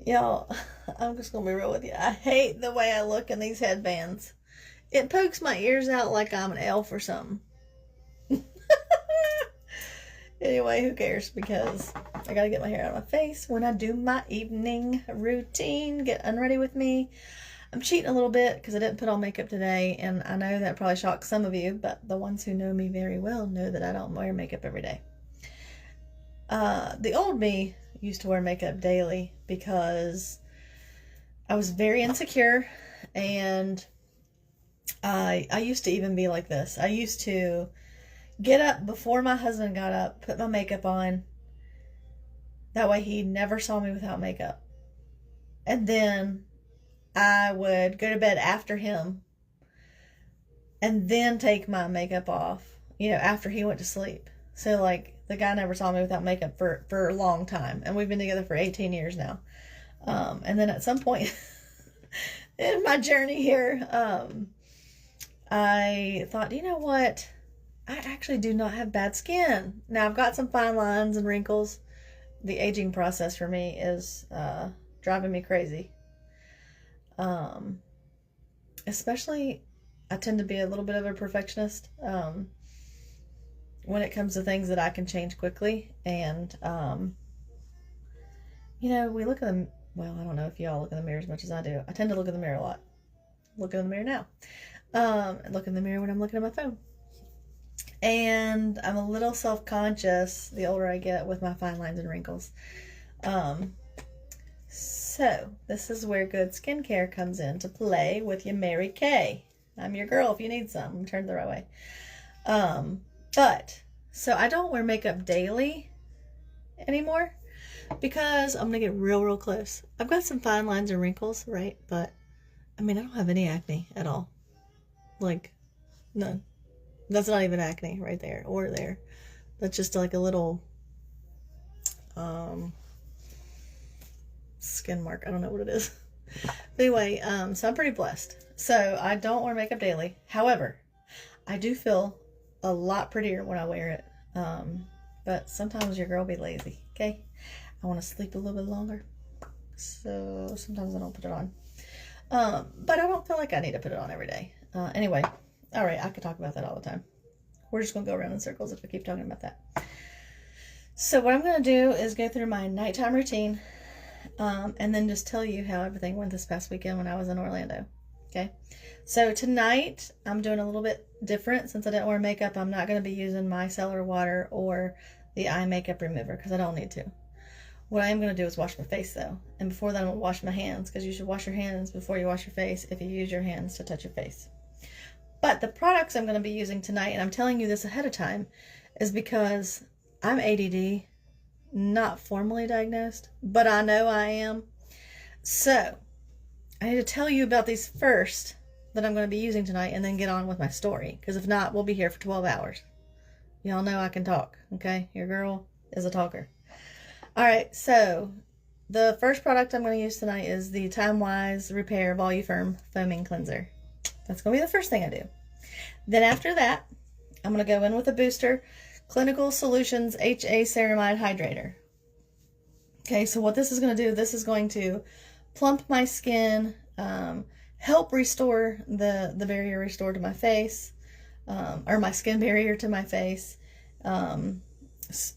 Y'all, I'm just gonna be real with you. I hate the way I look in these headbands. It pokes my ears out like I'm an elf or something. Anyway, who cares? Because I gotta get my hair out of my face when I do my evening routine. Get unready with me. I'm cheating a little bit because I didn't put on makeup today, and I know that probably shocks some of you, but the ones who know me very well know that I don't wear makeup every day. The old me used to wear makeup daily because I was very insecure, and I used to even be like this. I used to get up before my husband got up, put my makeup on. That way he never saw me without makeup. And then I would go to bed after him and then take my makeup off, after he went to sleep. So, like, the guy never saw me without makeup for a long time. And we've been together for 18 years now. And then at some point in my journey here, I thought, you know what? I actually do not have bad skin. Now, I've got some fine lines and wrinkles. The aging process for me is driving me crazy. Especially, I tend to be a little bit of a perfectionist when it comes to things that I can change quickly. And, we look at them. Well, I don't know if y'all look in the mirror as much as I do. I tend to look in the mirror a lot. Look in the mirror now. And look in the mirror when I'm looking at my phone. And I'm a little self-conscious the older I get with my fine lines and wrinkles. So this is where good skincare comes into play with your Mary Kay. I'm your girl if you need some. I'm turned the right way. So I don't wear makeup daily anymore because I'm going to get real close. I've got some fine lines and wrinkles, right? But, I don't have any acne at all. Like, none. That's not even acne right there or there. That's just like a little skin mark. I don't know what it is. But anyway, so I'm pretty blessed. So I don't wear makeup daily. However, I do feel a lot prettier when I wear it. But sometimes your girl be lazy, okay? I want to sleep a little bit longer. So sometimes I don't put it on. But I don't feel like I need to put it on every day. Anyway. All right, I could talk about that all the time. We're just going to go around in circles if we keep talking about that. So what I'm going to do is go through my nighttime routine and then just tell you how everything went this past weekend when I was in Orlando. Okay? So tonight, I'm doing a little bit different. Since I didn't wear makeup, I'm not going to be using micellar water or the eye makeup remover because I don't need to. What I am going to do is wash my face, though. And before that, I'm going to wash my hands because you should wash your hands before you wash your face if you use your hands to touch your face. But the products I'm going to be using tonight, and I'm telling you this ahead of time, is because I'm ADD, not formally diagnosed, but I know I am. So, I need to tell you about these first that I'm going to be using tonight and then get on with my story. Because if not, we'll be here for 12 hours. Y'all know I can talk, okay? Your girl is a talker. Alright, so the first product I'm going to use tonight is the Time Wise Repair Voluform Foaming Cleanser. That's going to be the first thing I do. Then after that, I'm going to go in with a booster, Clinical Solutions HA Ceramide Hydrator. Okay, so what this is going to do, this is going to plump my skin, help restore the barrier restore to my face, or my skin barrier to my face,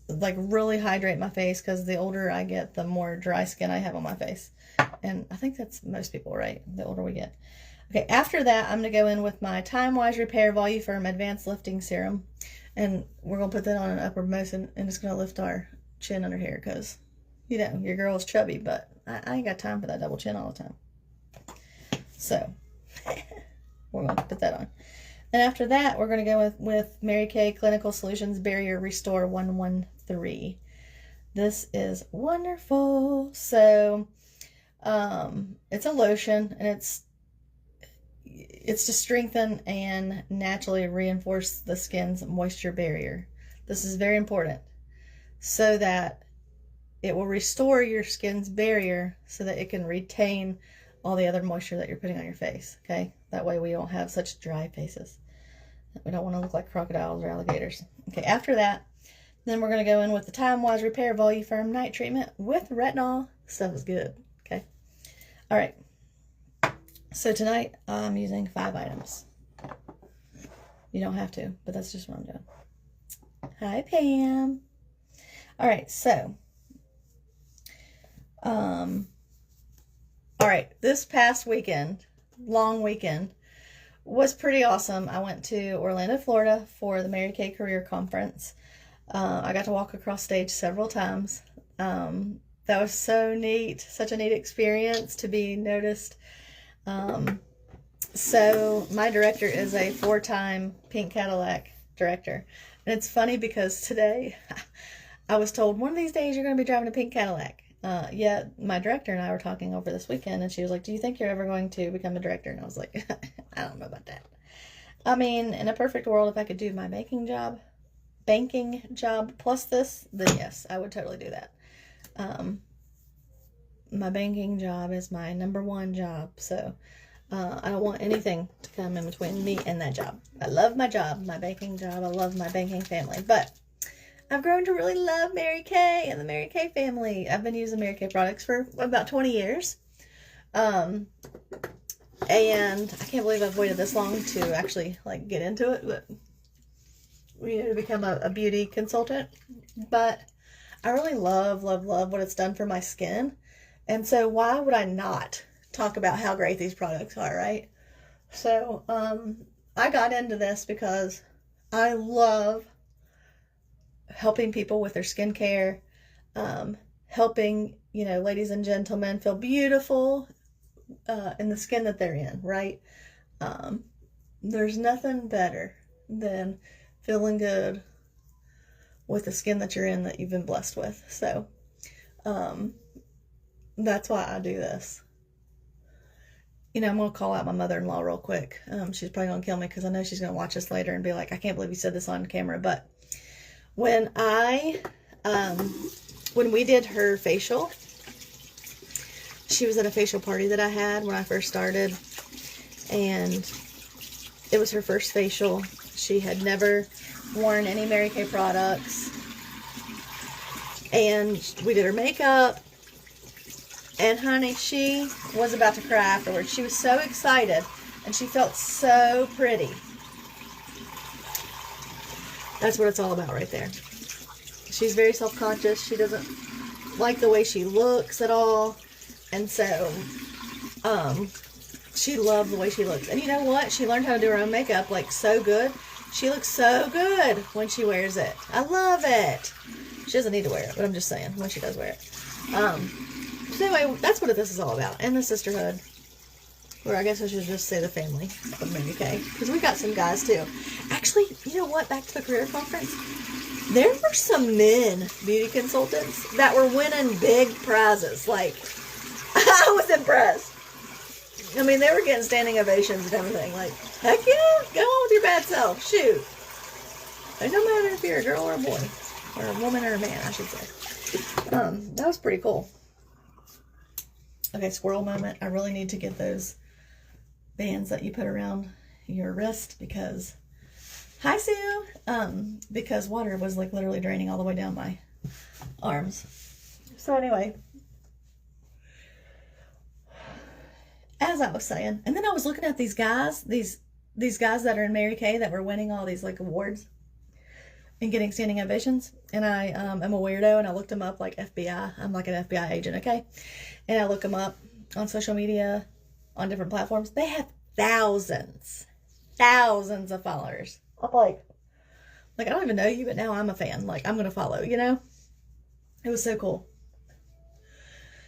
like really hydrate my face because the older I get, the more dry skin I have on my face. And I think that's most people, right? The older we get. Okay, after that, I'm going to go in with my Time Wise Repair Voluform Advanced Lifting Serum. And we're going to put that on an uppermost, and it's going to lift our chin under here because, your girl's chubby, but I ain't got time for that double chin all the time. So, we're going to put that on. And after that, we're going to go with Mary Kay Clinical Solutions Barrier Restore 113. This is wonderful. So, it's a lotion, and it's to strengthen and naturally reinforce the skin's moisture barrier. This is very important so that it will restore your skin's barrier so that it can retain all the other moisture that you're putting on your face, okay? That way we don't have such dry faces. We don't want to look like crocodiles or alligators. Okay, after that, then we're going to go in with the Time Wise Repair Voluform Night Treatment with retinol. Stuff is good, okay? All right. So tonight I'm using 5 items. You don't have to, but that's just what I'm doing. Hi, Pam. All right, so, all right, this past weekend, long weekend, was pretty awesome. I went to Orlando, Florida for the Mary Kay Career Conference. I got to walk across stage several times. That was so neat, such a neat experience to be noticed. So my director is a 4-time Pink Cadillac director. And it's funny because today I was told one of these days you're going to be driving a pink Cadillac. Yeah, my director and I were talking over this weekend, and she was like, do you think you're ever going to become a director? And I was like, I don't know about that. I mean, in a perfect world, if I could do my banking job plus this, then yes, I would totally do that. My banking job is my #1 job, so I don't want anything to come in between me and that job. I love my job, my banking job. I love my banking family, but I've grown to really love Mary Kay and the Mary Kay family. I've been using Mary Kay products for about 20 years. And I can't believe I've waited this long to actually like get into it, but to become a beauty consultant. But I really love what it's done for my skin. And so why would I not talk about how great these products are, right? So I got into this because I love helping people with their skincare, helping, ladies and gentlemen feel beautiful in the skin that they're in, right? There's nothing better than feeling good with the skin that you're in that you've been blessed with. So that's why I do this. I'm going to call out my mother-in-law real quick. She's probably going to kill me because I know she's going to watch this later and be like, I can't believe you said this on camera. But when we did her facial, she was at a facial party that I had when I first started, and it was her first facial. She had never worn any Mary Kay products, and we did her makeup, and honey, she was about to cry afterwards. She was so excited, and she felt so pretty. That's what it's all about right there. She's very self-conscious. She doesn't like the way she looks at all. And so, she loved the way she looks. And you know what? She learned how to do her own makeup, like, so good. She looks so good when she wears it. I love it. She doesn't need to wear it, but I'm just saying, when she does wear it. So anyway, that's what this is all about. And the sisterhood. Or I guess I should just say the family of Mary Kay. Because we got some guys, too. Actually, you know what? Back to the career conference. There were some men beauty consultants that were winning big prizes. Like, I was impressed. I mean, they were getting standing ovations and everything. Like, heck yeah, go on with your bad self. Shoot. It don't matter if you're a girl or a boy. Or a woman or a man, I should say. That was pretty cool. Okay, squirrel moment. I really need to get those bands that you put around your wrist because... Hi, Sue! Because water was like literally draining all the way down my arms. So anyway... As I was saying, and then I was looking at these guys, these guys that are in Mary Kay that were winning all these like awards and getting standing ovations. And I am a weirdo, and I looked them up like FBI. I'm like an FBI agent, okay? And I look them up on social media, on different platforms. They have thousands of followers. I'm like I don't even know you, but now I'm a fan. Like, I'm gonna follow. It was so cool.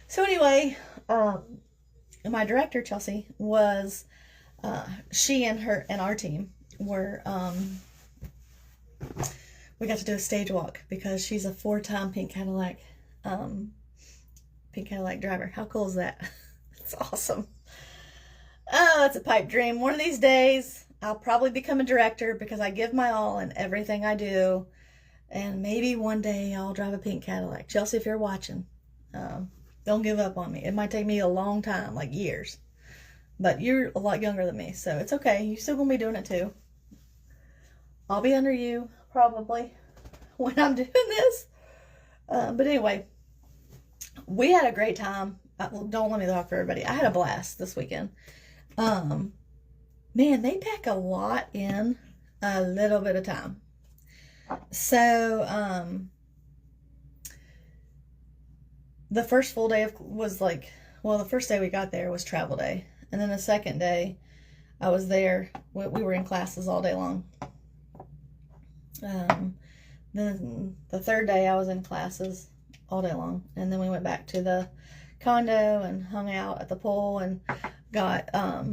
So anyway, my director, Chelsea, was, she and our team were, we got to do a stage walk because she's a 4-time Pink Cadillac driver. How cool is that? It's awesome. Oh, it's a pipe dream. One of these days, I'll probably become a director because I give my all in everything I do. And maybe one day I'll drive a pink Cadillac. Chelsea, if you're watching, don't give up on me. It might take me a long time, like years. But you're a lot younger than me, so it's okay. You're still going to be doing it too. I'll be under you, probably, when I'm doing this. But anyway, we had a great time. well, don't let me talk for everybody. I had a blast this weekend. Man, they pack a lot in a little bit of time. So, the first full day was like, well, the first day we got there was travel day. And then the second day I was there. We were in classes all day long. Then the third day I was in classes all day long. And then we went back to the condo and hung out at the pool and got, I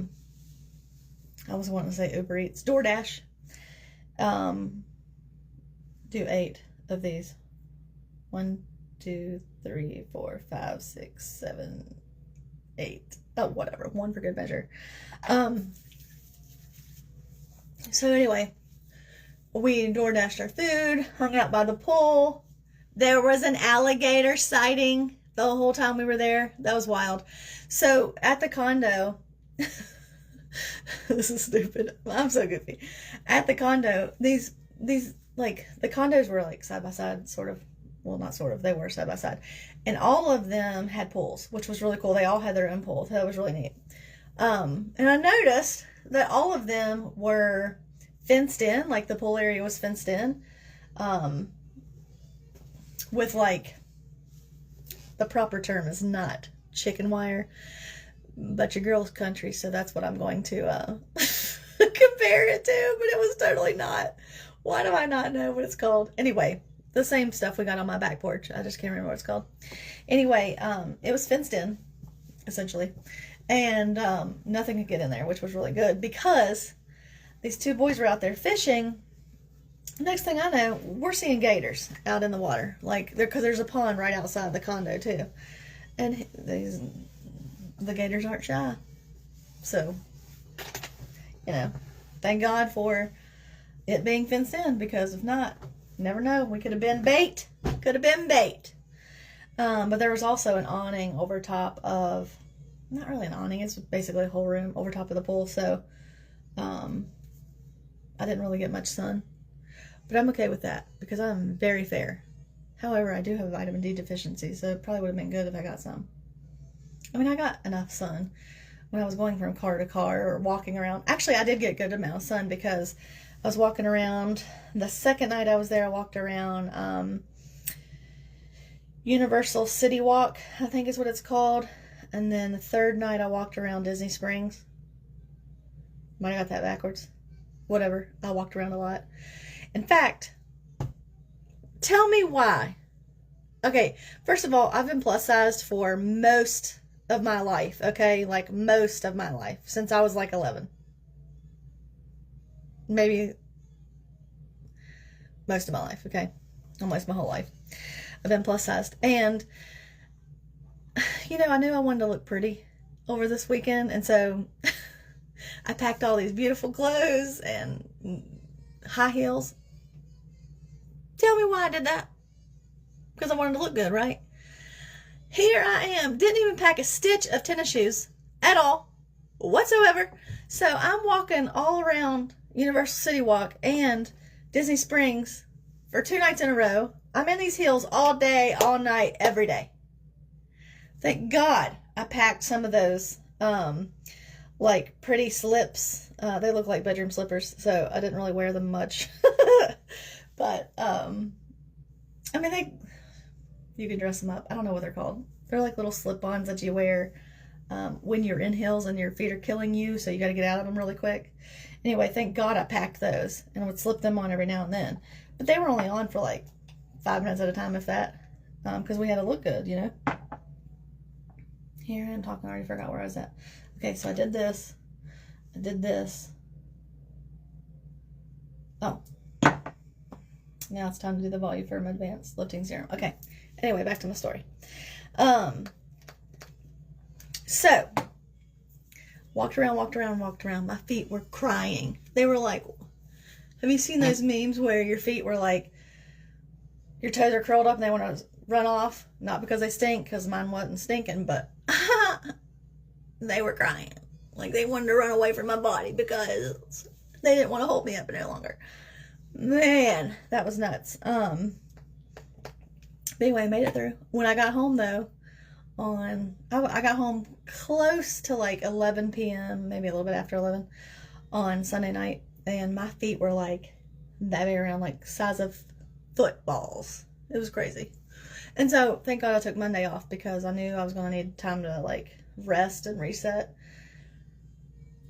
was wanting to say Uber Eats, DoorDash. Do 8 of these. 1, 2, 3, 4, 5, 6, 7, 8. Oh, whatever. 1 for good measure. So anyway, we DoorDashed our food, hung out by the pool. There was an alligator sighting the whole time we were there. That was wild. So at the condo, this is stupid. I'm so goofy. At the condo, these like the condos were like side by side, sort of. Well, not sort of. They were side by side, and all of them had pools, which was really cool. They all had their own pools. That was really neat. And I noticed that all of them were fenced in, like the pool area was fenced in, with like, the proper term is not chicken wire, but your girl's country, so that's what I'm going to compare it to, but it was totally not. Why do I not know what it's called? Anyway, the same stuff we got on my back porch. I just can't remember what it's called. Anyway, it was fenced in, essentially, and nothing could get in there, which was really good because these 2 boys were out there fishing. Next thing I know, we're seeing gators out in the water, like because there's a pond right outside the condo too, and the gators aren't shy. So, thank God for it being fenced in, because if not, you never know, we could have been bait. But there was also an awning over top of, not really an awning, it's basically a whole room over top of the pool, so I didn't really get much sun. But I'm okay with that because I'm very fair. However, I do have vitamin D deficiency, so it probably would have been good if I got some. I mean, I got enough sun when I was going from car to car or walking around. Actually, I did get a good amount of sun because I was walking around. The second night I was there, I walked around Universal City Walk, I think is what it's called. And then the third night I walked around Disney Springs. Might have got that backwards. Whatever. I walked around a lot. In fact, tell me why. Okay, first of all, I've been plus sized for most of my life, okay? Like most of my life, since I was like 11. Maybe most of my life, okay? Almost my whole life. I've been plus sized. And, I knew I wanted to look pretty over this weekend, and so I packed all these beautiful clothes and high heels. Tell me why I did that. Because I wanted to look good, right? Here I am. Didn't even pack a stitch of tennis shoes at all, whatsoever. So I'm walking all around Universal City Walk and Disney Springs for 2 nights in a row. I'm in these heels all day, all night, every day. Thank God I packed some of those, like pretty slips. They look like bedroom slippers, so I didn't really wear them much. But, I mean, you can dress them up. I don't know what they're called. They're like little slip-ons that you wear when you're in heels and your feet are killing you, so you got to get out of them really quick. Anyway, thank God I packed those, and I would slip them on every now and then. But they were only on for like 5 minutes at a time, if that, because we had to look good, Here I'm talking, I already forgot where I was at. Okay, so I did this. I did this. Oh. Now it's time to do the Voluform Advanced Lifting Serum. Okay. Anyway, back to my story. So, walked around. My feet were crying. They were like, have you seen those memes where your feet were like, your toes are curled up and they want to run off? Not because they stink, because mine wasn't stinking, but they were crying. Like they wanted to run away from my body because they didn't want to hold me up any longer. Man, that was nuts. But anyway, I made it through. When I got home, though, I got home close to like 11 p.m., maybe a little bit after 11 on Sunday night, and my feet were like that big around, like size of footballs. It was crazy. And so thank God I took Monday off because I knew I was going to need time to like rest and reset.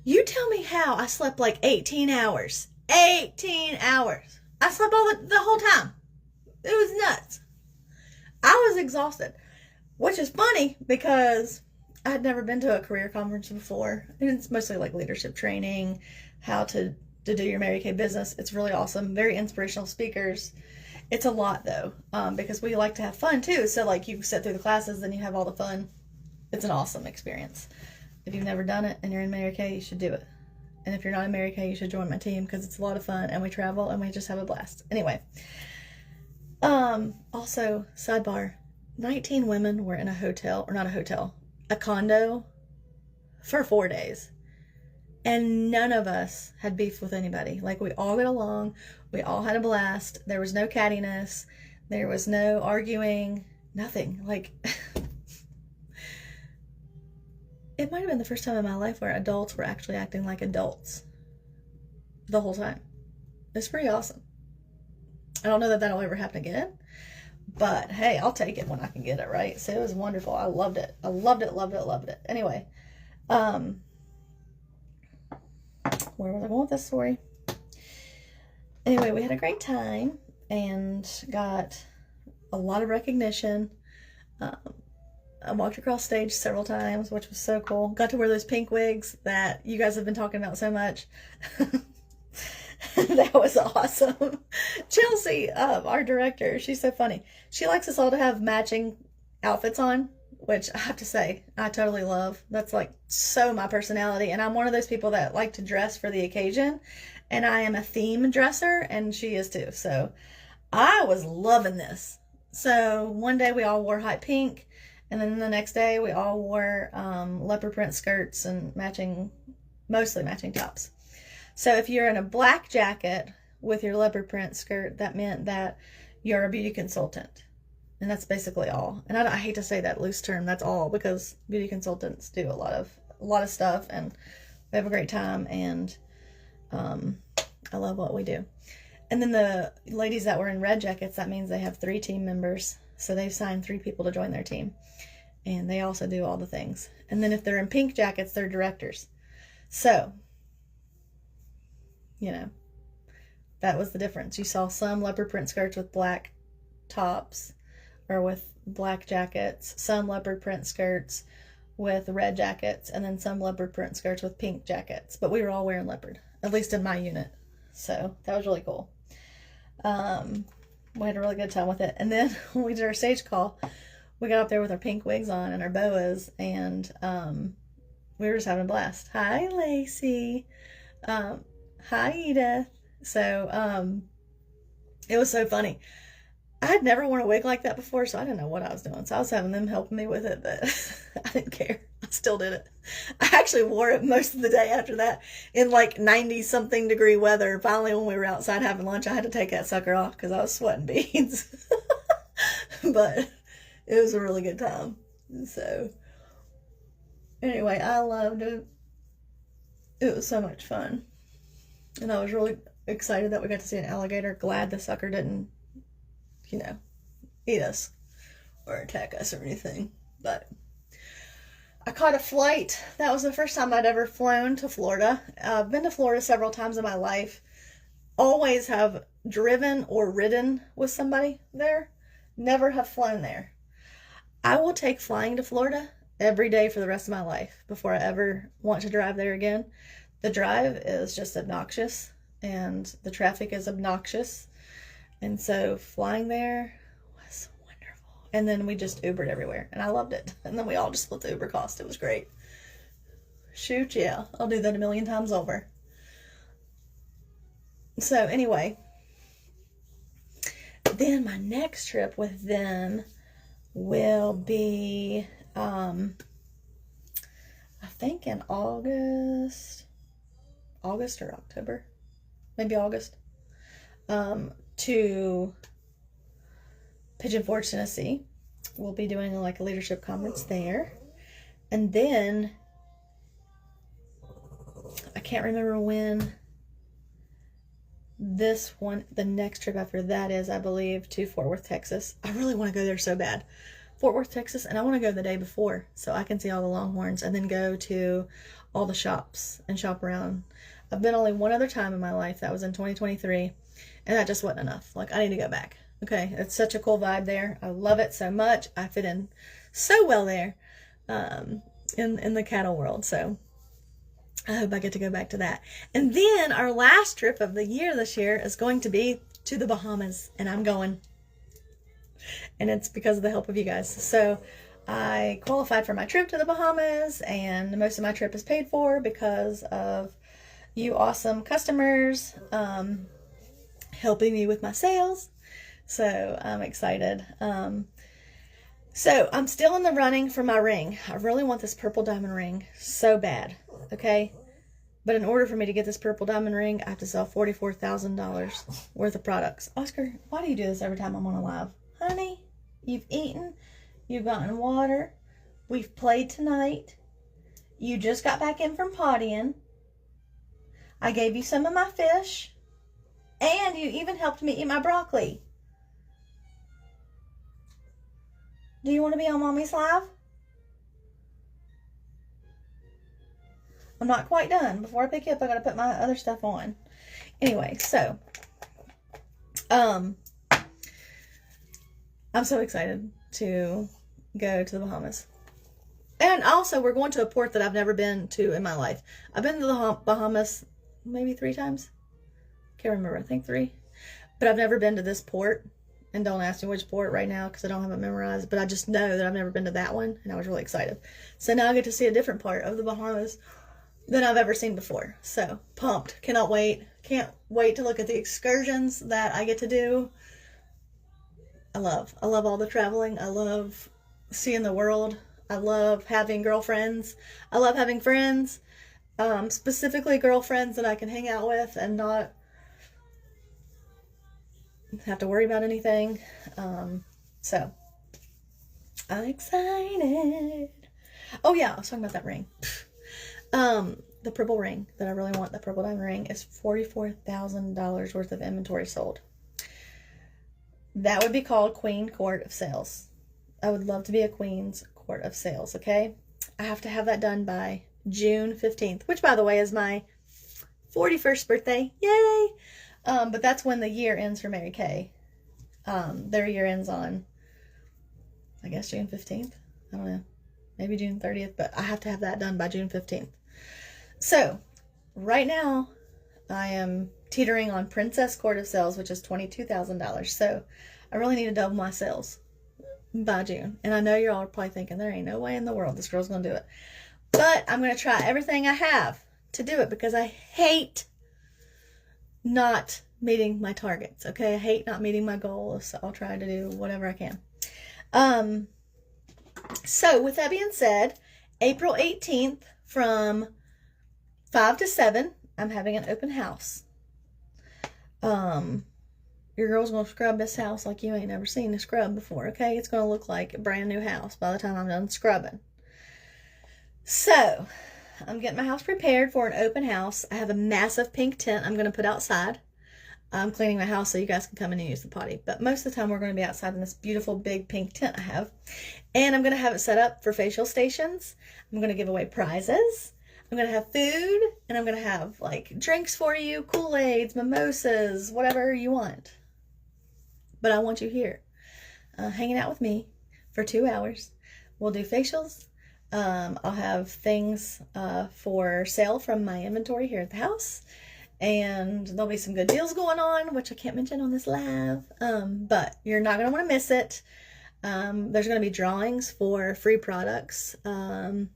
You tell me how I slept like 18 hours. 18 hours. I slept all the whole time. It was nuts. I was exhausted, which is funny because I had never been to a career conference before. And it's mostly like leadership training, how to do your Mary Kay business. It's really awesome. Very inspirational speakers. It's a lot though, because we like to have fun too. So like you sit through the classes, then you have all the fun. It's an awesome experience. If you've never done it and you're in Mary Kay, you should do it. And if you're not in Mary Kay, you should join my team because it's a lot of fun and we travel and we just have a blast. Anyway, also sidebar, 19 women were in a hotel, or not a hotel, a condo for 4 days. And none of us had beef with anybody. Like, we all got along. We all had a blast. There was no cattiness. There was no arguing. Nothing. Like, it might have been the first time in my life where adults were actually acting like adults the whole time. It's pretty awesome. I don't know that that'll ever happen again. But, hey, I'll take it when I can get it, right? So it was wonderful. I loved it. I loved it, loved it, loved it. Anyway, where was I going with this story? Anyway, we had a great time and got a lot of recognition. I walked across stage several times, which was so cool. Got to wear those pink wigs that you guys have been talking about so much. That was awesome. Chelsea, our director, she's so funny. She likes us all to have matching outfits on, which I have to say, I totally love. That's like so my personality. And I'm one of those people that like to dress for the occasion. And I am a theme dresser, and she is too. So I was loving this. So one day we all wore hot pink. And then the next day we all wore leopard print skirts and mostly matching tops. So if you're in a black jacket with your leopard print skirt, that meant that you're a beauty consultant. And that's basically all. And I hate to say that loose term, that's all, because beauty consultants do a lot of stuff, and we have a great time, and I love what we do. And then the ladies that were in red jackets, that means they have 3 team members. So they've signed 3 people to join their team. And they also do all the things. And then if they're in pink jackets, they're directors. So, you know, that was the difference. You saw some leopard print skirts with black tops or with black jackets, some leopard print skirts with red jackets, and then some leopard print skirts with pink jackets. But we were all wearing leopard, at least in my unit. So that was really cool. We had a really good time with it. And then when we did our stage call, we got up there with our pink wigs on and our boas, and we were just having a blast. Hi, Lacey. Hi, Edith. So it was so funny. I had never worn a wig like that before, so I didn't know what I was doing. So I was having them helping me with it, but I didn't care. I still did it. I actually wore it most of the day after that in like 90-something degree weather. Finally, when we were outside having lunch, I had to take that sucker off because I was sweating beads. But it was a really good time. So anyway, I loved it. It was so much fun. And I was really excited that we got to see an alligator. Glad the sucker didn't, you know, eat us or attack us or anything. But I caught a flight. That was the first time I'd ever flown to Florida. I've been to Florida several times in my life. Always have driven or ridden with somebody there. Never have flown there. I will take flying to Florida every day for the rest of my life before I ever want to drive there again. The drive is just obnoxious, and the traffic is obnoxious. And so flying there was wonderful. And then we just Ubered everywhere, and I loved it. And then we all just split the Uber cost. It was great. Shoot, yeah. I'll do that a million times over. So anyway, then my next trip with them will be, I think in August or October, maybe August, to Pigeon Forge, Tennessee. we'll be doing like a leadership conference there. And then I can't remember when this one, the next trip after that is, I believe, to Fort Worth, Texas. I really want to go there so bad. Fort Worth, Texas, and I want to go the day before so I can see all the Longhorns and then go to all the shops and shop around. I've been only one other time in my life. That was in 2023, and that just wasn't enough. Like, I need to go back. Okay, it's such a cool vibe there. I love it so much. I fit in so well there in the cattle world. So I hope I get to go back to that. And then our last trip of the year this year is going to be to the Bahamas, and I'm going. And it's because of the help of you guys. So I qualified for my trip to the Bahamas, and most of my trip is paid for because of you awesome customers helping me with my sales. So I'm excited. So I'm still in the running for my ring. I really want this purple diamond ring so bad. Okay. But in order for me to get this purple diamond ring, I have to sell $44,000 worth of products. Oscar, why do you do this every time I'm on a live? Honey, you've eaten, you've gotten water, we've played tonight, you just got back in from pottying, I gave you some of my fish, and you even helped me eat my broccoli. Do you want to be on Mommy's Live? I'm not quite done. Before I pick you up, I got to put my other stuff on. Anyway, so, I'm so excited to go to the Bahamas. And also, we're going to a port that I've never been to in my life. I've been to the Bahamas maybe 3 times. Can't remember. I think 3. But I've never been to this port. And don't ask me which port right now because I don't have it memorized. But I just know that I've never been to that one. And I was really excited. So now I get to see a different part of the Bahamas than I've ever seen before. So pumped. Cannot wait. Can't wait to look at the excursions that I get to do. I love all the traveling. I love seeing the world. I love having girlfriends. I love having friends. Specifically girlfriends that I can hang out with and not have to worry about anything. So I'm excited. Oh yeah, I was talking about that ring. The purple ring that I really want, the purple diamond ring, is $44,000 worth of inventory sold. That would be called Queen Court of Sales. I would love to be a Queen's Court of Sales, okay? I have to have that done by June 15th, which, by the way, is my 41st birthday. Yay! But that's when the year ends for Mary Kay. Their year ends on, I guess, June 15th. I don't know. Maybe June 30th, but I have to have that done by June 15th. So, right now, I am teetering on Princess Court of Sales, which is $22,000. So, I really need to double my sales by June. And I know you're all probably thinking, there ain't no way in the world this girl's going to do it. But I'm going to try everything I have to do it because I hate not meeting my targets, okay? I hate not meeting my goals, so I'll try to do whatever I can. So, with that being said, April 18th from 5 to 7, I'm having an open house. Your girl's going to scrub this house like you ain't never seen a scrub before, okay? It's going to look like a brand new house by the time I'm done scrubbing. So, I'm getting my house prepared for an open house. I have a massive pink tent I'm going to put outside. I'm cleaning my house so you guys can come in and use the potty. But most of the time we're going to be outside in this beautiful big pink tent I have. And I'm going to have it set up for facial stations. I'm going to give away prizes. I'm going to have food. And I'm going to have like drinks for you, Kool-Aids, mimosas, whatever you want. But I want you here hanging out with me for 2 hours. We'll do facials. I'll have things for sale from my inventory here at the house. And there'll be some good deals going on, which I can't mention on this live. But you're not going to want to miss it. There's going to be drawings for free products. And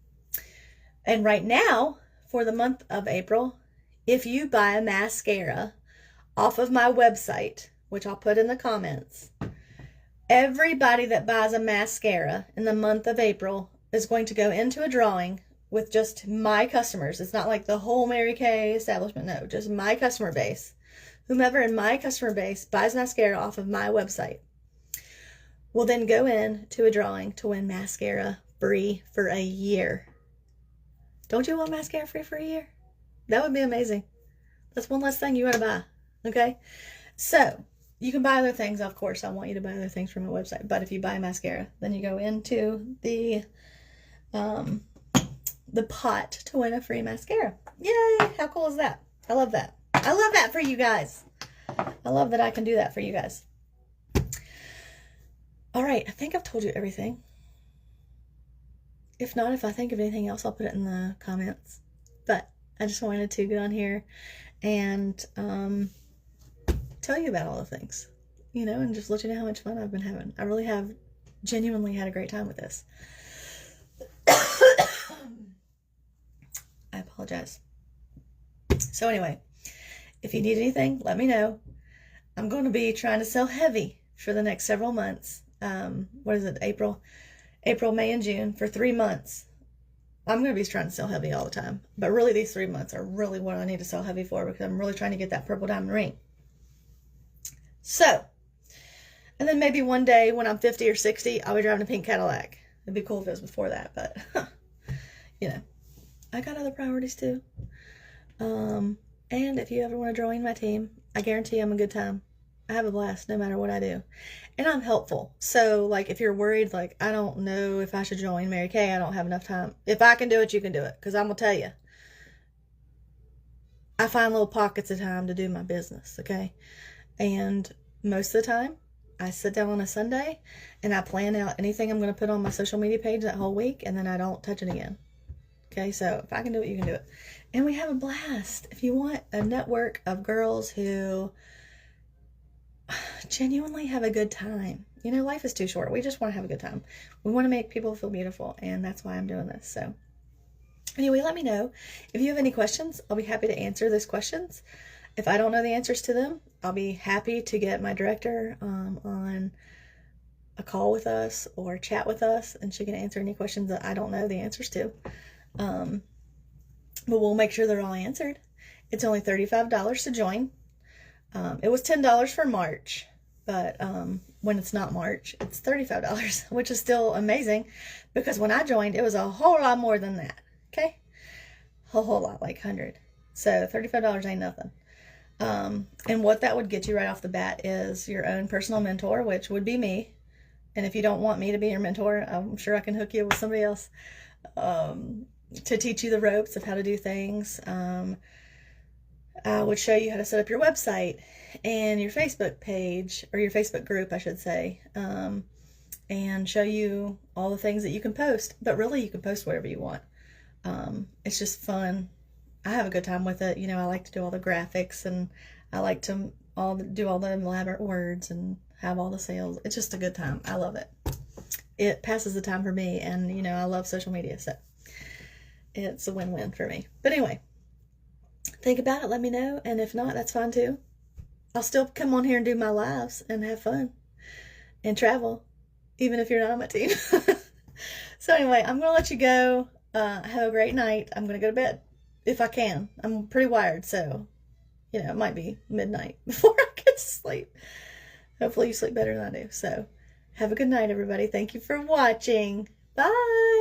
right now, for the month of April, if you buy a mascara off of my website, which I'll put in the comments, everybody that buys a mascara in the month of April is going to go into a drawing with just my customers. It's not like the whole Mary Kay establishment. No, just my customer base. Whomever in my customer base buys mascara off of my website will then go in to a drawing to win mascara free for a year. Don't you want mascara free for a year? That would be amazing. That's one less thing you want to buy. Okay? So, you can buy other things. Of course, I want you to buy other things from my website. But if you buy mascara, then you go into the pot to win a free mascara. Yay! How cool is that? I love that. I love that for you guys. I love that I can do that for you guys. All right, I think I've told you everything. If not, if I think of anything else, I'll put it in the comments. But I just wanted to get on here and tell you about all the things, and just let you know how much fun I've been having. I really have genuinely had a great time with this. I apologize. So anyway, if you need anything, let me know. I'm going to be trying to sell heavy for the next several months. What is it? April, May, and June, for 3 months. I'm going to be trying to sell heavy all the time. But really, these 3 months are really what I need to sell heavy for, because I'm really trying to get that purple diamond ring. So, and then maybe one day when I'm 50 or 60, I'll be driving a pink Cadillac. It'd be cool if it was before that, but, I got other priorities too. And if you ever want to join my team, I guarantee I'm a good time. I have a blast no matter what I do. And I'm helpful. So, if you're worried, I don't know if I should join Mary Kay, I don't have enough time. If I can do it, you can do it. Because I'm going to tell you, I find little pockets of time to do my business, okay? And most of the time, I sit down on a Sunday and I plan out anything I'm going to put on my social media page that whole week, and then I don't touch it again. Okay, so if I can do it, you can do it. And we have a blast. If you want a network of girls who genuinely have a good time. Life is too short. We just want to have a good time. We want to make people feel beautiful, and that's why I'm doing this. So anyway, let me know. If you have any questions, I'll be happy to answer those questions. If I don't know the answers to them, I'll be happy to get my director on a call with us or chat with us, and she can answer any questions that I don't know the answers to. But we'll make sure they're all answered. It's only $35 to join. It was $10 for March, but when it's not March, it's $35, which is still amazing, because when I joined, it was a whole lot more than that. Okay, a whole lot, like 100. So $35 ain't nothing. And what that would get you right off the bat is your own personal mentor, which would be me. And if you don't want me to be your mentor, I'm sure I can hook you with somebody else to teach you the ropes of how to do things. I would show you how to set up your website and your Facebook page, or your Facebook group, I should say, and show you all the things that you can post. But really, you can post whatever you want. It's just fun. I have a good time with it. I like to do all the graphics, and I like to do all the elaborate words and have all the sales. It's just a good time. I love it. It passes the time for me, and I love social media, so it's a win-win for me. But anyway, think about it, let me know, and if not, that's fine too. I'll still come on here and do my lives and have fun and travel, even if you're not on my team. So anyway, I'm going to let you go. Have a great night. I'm going to go to bed if I can. I'm pretty wired, so, it might be midnight before I get to sleep. Hopefully you sleep better than I do. So have a good night, everybody. Thank you for watching. Bye.